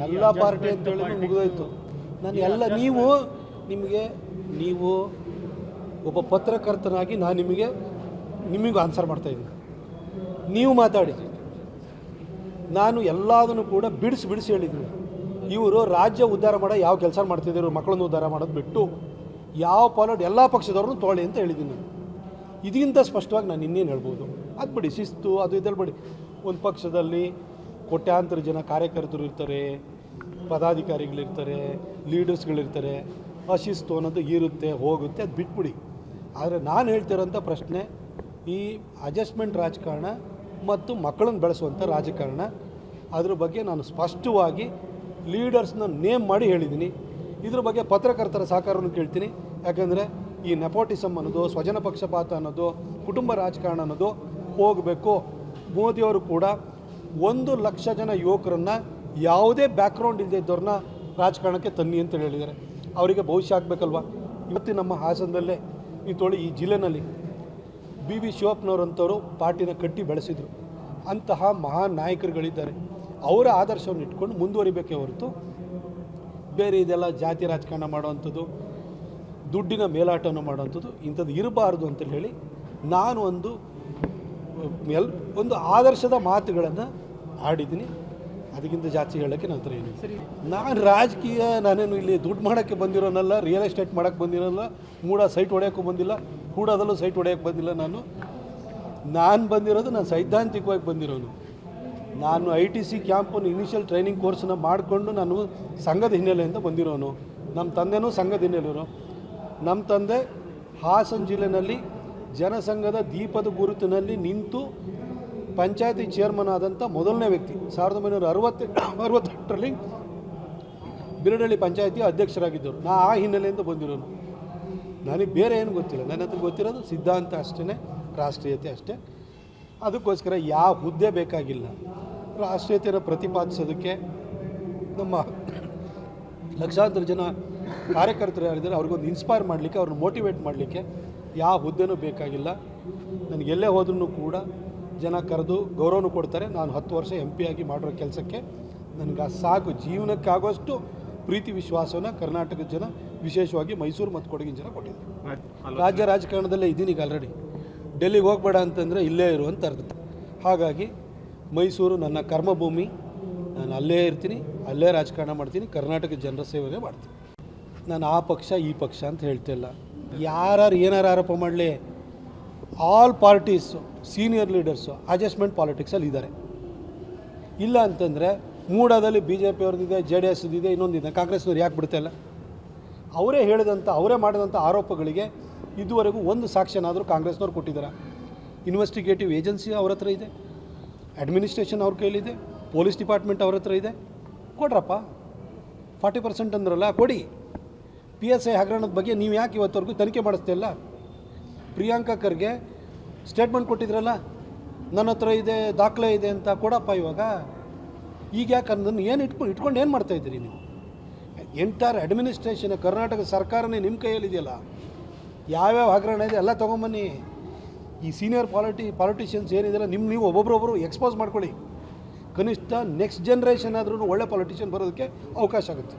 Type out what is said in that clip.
ಎಲ್ಲ ಪಾರ್ಟಿ ಅಂತ ಹೇಳಿದ್ರೆ ಮುಗಿದೋಯ್ತು. ನಾನು ಎಲ್ಲ ನೀವು ಒಬ್ಬ ಪತ್ರಕರ್ತನಾಗಿ ನಾನು ನಿಮಗೂ ಆನ್ಸರ್ ಮಾಡ್ತಾಯಿದ್ದೀನಿ. ನೀವು ಮಾತಾಡಿ. ನಾನು ಎಲ್ಲದನ್ನು ಕೂಡ ಬಿಡಿಸಿ ಹೇಳಿದ್ದೀನಿ. ಇವರು ರಾಜ್ಯ ಉದ್ಧಾರ ಮಾಡೋ ಯಾವ ಕೆಲಸ ಮಾಡ್ತಿದ್ರು, ಮಕ್ಕಳನ್ನು ಉದ್ಧಾರ ಮಾಡೋದು ಬಿಟ್ಟು ಯಾವ ಎಲ್ಲ ಪಕ್ಷದವ್ರನ್ನೂ ತೊಗೊಳ್ಳಿ ಅಂತ ಹೇಳಿದ್ದೀನಿ ನಾನು. ಇದಕ್ಕಿಂತ ಸ್ಪಷ್ಟವಾಗಿ ನಾನು ಇನ್ನೇನು ಹೇಳ್ಬೋದು? ಅದು ಬಿಡಿ, ಶಿಸ್ತು ಅದು ಇದರಲ್ಲಿ ಬಿಡಿ. ಒಂದು ಪಕ್ಷದಲ್ಲಿ ಕೋಟ್ಯಾಂತರ ಜನ ಕಾರ್ಯಕರ್ತರು ಇರ್ತಾರೆ, ಪದಾಧಿಕಾರಿಗಳಿರ್ತಾರೆ, ಲೀಡರ್ಸ್ಗಳಿರ್ತಾರೆ. ಅಶಿಸ್ತು ಅನ್ನೋದು ಇರುತ್ತೆ ಹೋಗುತ್ತೆ, ಅದು ಬಿಟ್ಬಿಡಿ. ಆದರೆ ನಾನು ಹೇಳ್ತಿರೋಂಥ ಪ್ರಶ್ನೆ ಈ ಅಡ್ಜಸ್ಟ್ಮೆಂಟ್ ರಾಜಕಾರಣ ಮತ್ತು ಮಕ್ಕಳನ್ನು ಬೆಳೆಸುವಂಥ ರಾಜಕಾರಣ, ಅದ್ರ ಬಗ್ಗೆ ನಾನು ಸ್ಪಷ್ಟವಾಗಿ ಲೀಡರ್ಸ್ನ ನೇಮ್ ಮಾಡಿ ಹೇಳಿದ್ದೀನಿ. ಇದ್ರ ಬಗ್ಗೆ ಪತ್ರಕರ್ತರ ಸಹಕಾರವನ್ನು ಕೇಳ್ತೀನಿ. ಯಾಕಂದರೆ ಈ ನೆಪೋಟಿಸಮ್ ಅನ್ನೋದು, ಸ್ವಜನ ಪಕ್ಷಪಾತ ಅನ್ನೋದು, ಕುಟುಂಬ ರಾಜಕಾರಣ ಅನ್ನೋದು ಹೋಗಬೇಕು. ಮೋದಿಯವರು ಕೂಡ 1,00,000 ಜನ ಯುವಕರನ್ನು ಯಾವುದೇ ಬ್ಯಾಕ್ಗ್ರೌಂಡ್ ಇಲ್ಲದೆ ಇದ್ದವ್ರನ್ನ ರಾಜಕಾರಣಕ್ಕೆ ತನ್ನಿ ಅಂತ ಹೇಳಿದ್ದಾರೆ. ಅವರಿಗೆ ಭವಿಷ್ಯ ಆಗಬೇಕಲ್ವ? ಇವತ್ತು ನಮ್ಮ ಹಾಸನದಲ್ಲೇ ಈ ಜಿಲ್ಲೆನಲ್ಲಿ BB ಶಿವಪ್ಪನವರಂಥವರು ಪಾರ್ಟಿನ ಕಟ್ಟಿ ಬೆಳೆಸಿದರು. ಅಂತಹ ಮಹಾನ್ ನಾಯಕರುಗಳಿದ್ದಾರೆ. ಅವರ ಆದರ್ಶವನ್ನು ಇಟ್ಕೊಂಡು ಮುಂದುವರಿಬೇಕೇ ಹೊರತು ಬೇರೆ ಇದೆಲ್ಲ ಜಾತಿ ರಾಜಕಾರಣ ಮಾಡುವಂಥದ್ದು, ದುಡ್ಡಿನ ಮೇಲಾಟವನ್ನು ಮಾಡುವಂಥದ್ದು ಇಂಥದ್ದು ಇರಬಾರ್ದು ಅಂತೇಳಿ ಹೇಳಿ ನಾನು ಒಂದು ಆದರ್ಶದ ಮಾತುಗಳನ್ನು ಆಡಿದ್ದೀನಿ. ಅದಕ್ಕಿಂತ ಜಾಸ್ತಿ ಹೇಳೋಕ್ಕೆ ನನ್ನ ಹತ್ರ ಏನಿದೆ. ಸರಿ, ನಾನು ರಾಜಕೀಯ ನಾನೇನು ಇಲ್ಲಿ ದುಡ್ಡು ಮಾಡೋಕ್ಕೆ ಬಂದಿರೋನಲ್ಲ, ರಿಯಲ್ ಎಸ್ಟೇಟ್ ಮಾಡೋಕ್ಕೆ ಬಂದಿರೋಲ್ಲ, ಸೈಟ್ ಹೊಡೆಯೋಕ್ಕೂ ಬಂದಿಲ್ಲ, ಕೂಡದಲ್ಲೂ ಸೈಟ್ ಹೊಡೆಯೋಕ್ಕೆ ಬಂದಿಲ್ಲ. ನಾನು ಬಂದಿರೋದು ನಾನು ಸೈದ್ಧಾಂತಿಕವಾಗಿ ಬಂದಿರೋನು. ನಾನು ITC ಕ್ಯಾಂಪನ್ನು ಇನಿಷಿಯಲ್ ಟ್ರೈನಿಂಗ್ ಕೋರ್ಸನ್ನ ಮಾಡಿಕೊಂಡು ನಾನು ಸಂಘದ ಹಿನ್ನೆಲೆಯಿಂದ ಬಂದಿರೋನು. ನಮ್ಮ ತಂದೆನೂ ಸಂಘದ ಹಿನ್ನೆಲೆಯವರು. ನಮ್ಮ ತಂದೆ ಹಾಸನ ಜಿಲ್ಲೆಯಲ್ಲಿ ಜನಸಂಘದ ದೀಪದ ಗುರುತಿನಲ್ಲಿ ನಿಂತು ಪಂಚಾಯತಿ ಚೇರ್ಮನ್ ಆದಂಥ ಮೊದಲನೇ ವ್ಯಕ್ತಿ. 1968ರಲ್ಲಿ ಬಿರಡಳ್ಳಿ ಪಂಚಾಯತಿ ಅಧ್ಯಕ್ಷರಾಗಿದ್ದರು. ನಾನು ಆ ಹಿನ್ನೆಲೆಯಿಂದ ಬಂದಿರೋನು. ನನಗೆ ಬೇರೆ ಏನು ಗೊತ್ತಿಲ್ಲ. ನನ್ನ ಹತ್ರ ಗೊತ್ತಿರೋದು ಸಿದ್ಧಾಂತ ಅಷ್ಟೇ, ರಾಷ್ಟ್ರೀಯತೆ ಅಷ್ಟೇ. ಅದಕ್ಕೋಸ್ಕರ ಯಾವ ಹುದ್ದೆ ಬೇಕಾಗಿಲ್ಲ. ರಾಷ್ಟ್ರೀಯತೆಯನ್ನು ಪ್ರತಿಪಾದಿಸೋದಕ್ಕೆ ನಮ್ಮ ಲಕ್ಷಾಂತರ ಜನ ಕಾರ್ಯಕರ್ತರು ಯಾರಿದ್ದಾರೆ ಅವ್ರಿಗೊಂದು ಇನ್ಸ್ಪೈರ್ ಮಾಡಲಿಕ್ಕೆ, ಅವ್ರನ್ನ ಮೋಟಿವೇಟ್ ಮಾಡಲಿಕ್ಕೆ ಯಾವ ಹುದ್ದೆನೂ ಬೇಕಾಗಿಲ್ಲ. ನನಗೆಲ್ಲೇ ಹೋದ್ರೂ ಕೂಡ ಜನ ಕರೆದು ಗೌರವನೂ ಕೊಡ್ತಾರೆ. ನಾನು 10 ವರ್ಷ MP ಆಗಿ ಮಾಡಿರೋ ಕೆಲಸಕ್ಕೆ ನನಗೆ ಸಾಕು. ಜೀವನಕ್ಕಾಗುವಷ್ಟು ಪ್ರೀತಿ ವಿಶ್ವಾಸವನ್ನು ಕರ್ನಾಟಕದ ಜನ, ವಿಶೇಷವಾಗಿ ಮೈಸೂರು ಮತ್ತು ಕೊಡಗಿನ ಜನ ಕೊಟ್ಟಿದ್ದಾರೆ. ರಾಜ್ಯ ರಾಜಕಾರಣದಲ್ಲೇ ಇದ್ದೀನಿ ಈಗ ಆಲ್ರೆಡಿ. ಡೆಲ್ಲಿಗೆ ಹೋಗಬೇಡ ಅಂತಂದರೆ ಇಲ್ಲೇ ಇರು ಅಂತ ಅರ್ಥ. ಹಾಗಾಗಿ ಮೈಸೂರು ನನ್ನ ಕರ್ಮಭೂಮಿ. ನಾನು ಅಲ್ಲೇ ಇರ್ತೀನಿ, ಅಲ್ಲೇ ರಾಜಕಾರಣ ಮಾಡ್ತೀನಿ, ಕರ್ನಾಟಕದ ಜನರ ಸೇವೆನೇ ಮಾಡ್ತೀನಿ. ನಾನು ಆ ಪಕ್ಷ ಈ ಪಕ್ಷ ಅಂತ ಹೇಳ್ತಿಲ್ಲ. ಯಾರು ಏನಾರು ಆರೋಪ ಮಾಡಲಿ, all parties senior leaders adjustment ಪಾಲಿಟಿಕ್ಸಲ್ಲಿ ಇದ್ದಾರೆ. ಇಲ್ಲ ಅಂತಂದರೆ ಮೂಡಾದಲ್ಲಿ BJP ಅವ್ರದ್ದಿದೆ, JDS ಇದೆ, ಇನ್ನೊಂದಿದೆ. ಕಾಂಗ್ರೆಸ್ನವ್ರು ಯಾಕೆ ಬಿಡ್ತಾಯಿಲ್ಲ? ಅವರೇ ಮಾಡಿದಂಥ ಆರೋಪಗಳಿಗೆ ಇದುವರೆಗೂ ಒಂದು ಸಾಕ್ಷ್ಯನಾದರೂ ಕಾಂಗ್ರೆಸ್ನವ್ರು ಕೊಟ್ಟಿದ್ದಾರೆ. ಇನ್ವೆಸ್ಟಿಗೇಟಿವ್ ಏಜೆನ್ಸಿ ಅವ್ರ ಹತ್ರ ಇದೆ, ಅಡ್ಮಿನಿಸ್ಟ್ರೇಷನ್ ಅವ್ರ ಕೈಲಿದೆ, ಪೊಲೀಸ್ ಡಿಪಾರ್ಟ್ಮೆಂಟ್ ಅವ್ರ ಹತ್ರ ಇದೆ. ಕೊಡ್ರಪ್ಪ. 40% ಅಂದ್ರಲ್ಲ, ಕೊಡಿ. PSI ಹಗರಣದ ಬಗ್ಗೆ ನೀವು ಯಾಕೆ ಇವತ್ತವರೆಗೂ ತನಿಖೆ ಮಾಡಿಸ್ತಿಲ್ಲ? ಪ್ರಿಯಾಂಕಾ ಖರ್ಗೆ ಸ್ಟೇಟ್ಮೆಂಟ್ ಕೊಟ್ಟಿದ್ರಲ್ಲ, ನನ್ನ ಹತ್ರ ಇದೆ, ದಾಖಲೆ ಇದೆ ಅಂತ. ಕೊಡಪ್ಪ ಇವಾಗ. ಈಗ ಯಾಕೆ ಅದನ್ನು ಇಟ್ಕೊಂಡು ಏನು ಮಾಡ್ತಾಯಿದ್ದೀರಿ ನೀವು? ಎಂಟೈರ್ ಅಡ್ಮಿನಿಸ್ಟ್ರೇಷನ್, ಕರ್ನಾಟಕ ಸರ್ಕಾರನೇ ನಿಮ್ಮ ಕೈಯಲ್ಲಿದೆಯಲ್ಲ. ಯಾವ್ಯಾವ ಹಗರಣ ಇದೆ ಎಲ್ಲ ತೊಗೊಂಬನ್ನಿ. ಈ ಸೀನಿಯರ್ ಪಾಲಿಟಿಷಿಯನ್ಸ್ ಏನಿದೆಯಲ್ಲ, ನೀವು ಒಬ್ಬೊಬ್ಬರು ಎಕ್ಸ್ಪೋಸ್ ಮಾಡ್ಕೊಳ್ಳಿ. ಕನಿಷ್ಠ ನೆಕ್ಸ್ಟ್ ಜನ್ರೇಷನ್ ಆದ್ರೂ ಒಳ್ಳೆ ಪಾಲಿಟಿಷಿಯನ್ ಬರೋದಕ್ಕೆ ಅವಕಾಶ ಆಗುತ್ತೆ.